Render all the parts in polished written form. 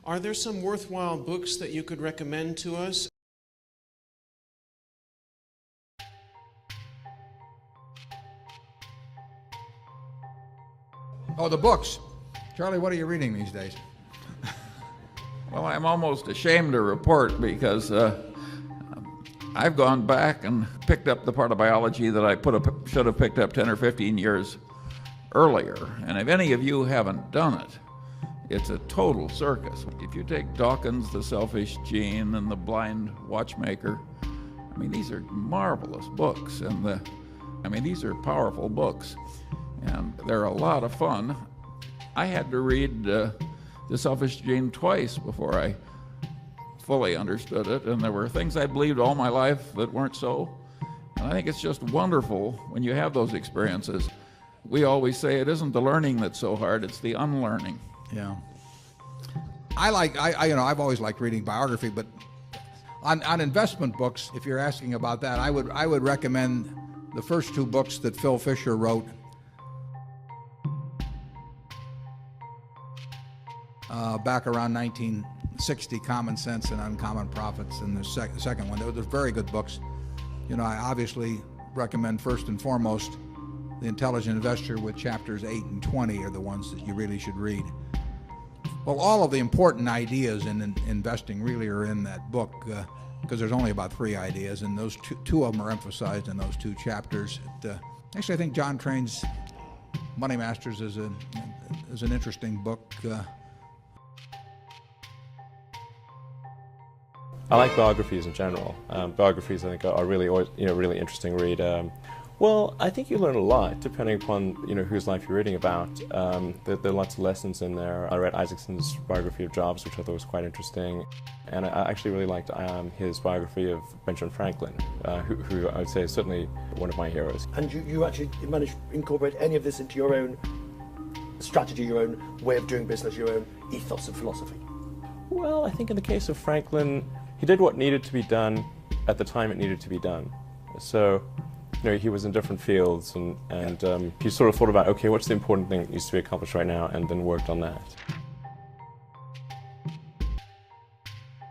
Are there some worthwhile books that you could recommend to us? Oh, the books. Charlie, what are you reading these days? Well, I'm almost ashamed to report because I've gone back and picked up the part of biology that I should have picked up 10 or 15 years earlier. And if any of you haven't done it, it's a total circus. If you take Dawkins, The Selfish Gene, and The Blind Watchmaker, I mean, these are marvelous books. And these are powerful books. And they're a lot of fun. I had to read The Selfish Gene twice before I fully understood it, and there were things I believed all my life that weren't so. And I think it's just wonderful when you have those experiences. We always say it isn't the learning that's so hard, it's the unlearning. Yeah. I've always liked reading biography, but on investment books, if you're asking about that, I would recommend the first two books that Phil Fisher wrote. Back around 1960, Common Sense and Uncommon Profits, and the second one. They're very good books. You know, I obviously recommend first and foremost The Intelligent Investor, with chapters 8 and 20 are the ones that you really should read. Well, all of the important ideas in investing really are in that book, because there's only about 3 ideas, and those two of them are emphasized in those 2 chapters. Actually, I think John Train's Money Masters is an interesting book. I like biographies in general. Biographies, I think, are really interesting read. Well, I think you learn a lot depending upon whose life you're reading about. There are lots of lessons in there. I read Isaacson's biography of Jobs, which I thought was quite interesting, and I actually really liked his biography of Benjamin Franklin, who I would say is certainly one of my heroes. And you actually managed to incorporate any of this into your own strategy, your own way of doing business, your own ethos and philosophy? Well, I think in the case of Franklin, he did what needed to be done at the time it needed to be done. So, he was in different fields, and he sort of thought about, okay, what's the important thing that needs to be accomplished right now, and then worked on that.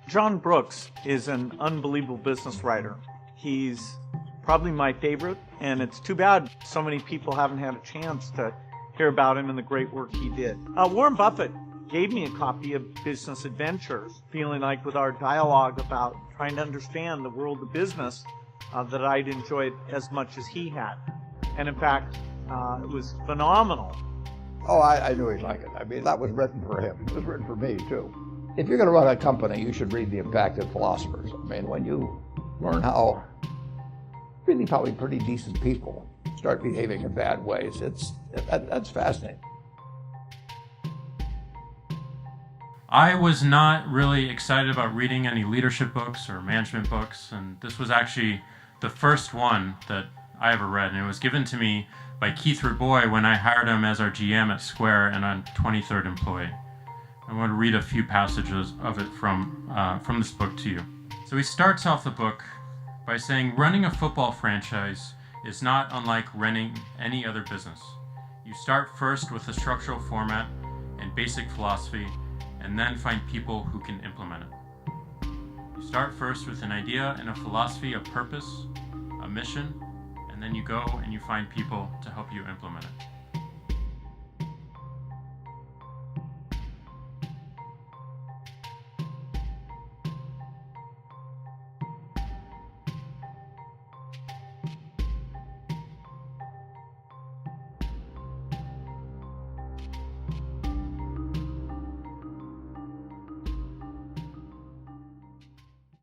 John Brooks is an unbelievable business writer. He's probably my favorite, and it's too bad so many people haven't had a chance to hear about him and the great work he did. Warren Buffett gave me a copy of Business Adventures, feeling like with our dialogue about trying to understand the world of business, that I'd enjoyed as much as he had. And in fact, it was phenomenal. Oh, I knew he'd like it. I mean, that was written for him. It was written for me, too. If you're going to run a company, you should read The Impacted Philosophers. I mean, when you learn how really probably pretty decent people start behaving in bad ways, that's fascinating. I was not really excited about reading any leadership books or management books, and this was actually the first one that I ever read, and it was given to me by Keith Raboy when I hired him as our GM at Square and our 23rd employee. I want to read a few passages of it from this book to you. So he starts off the book by saying, running a football franchise is not unlike running any other business. You start first with a structural format and basic philosophy, and then find people who can implement it. You start first with an idea and a philosophy, a purpose, a mission, and then you go and you find people to help you implement it.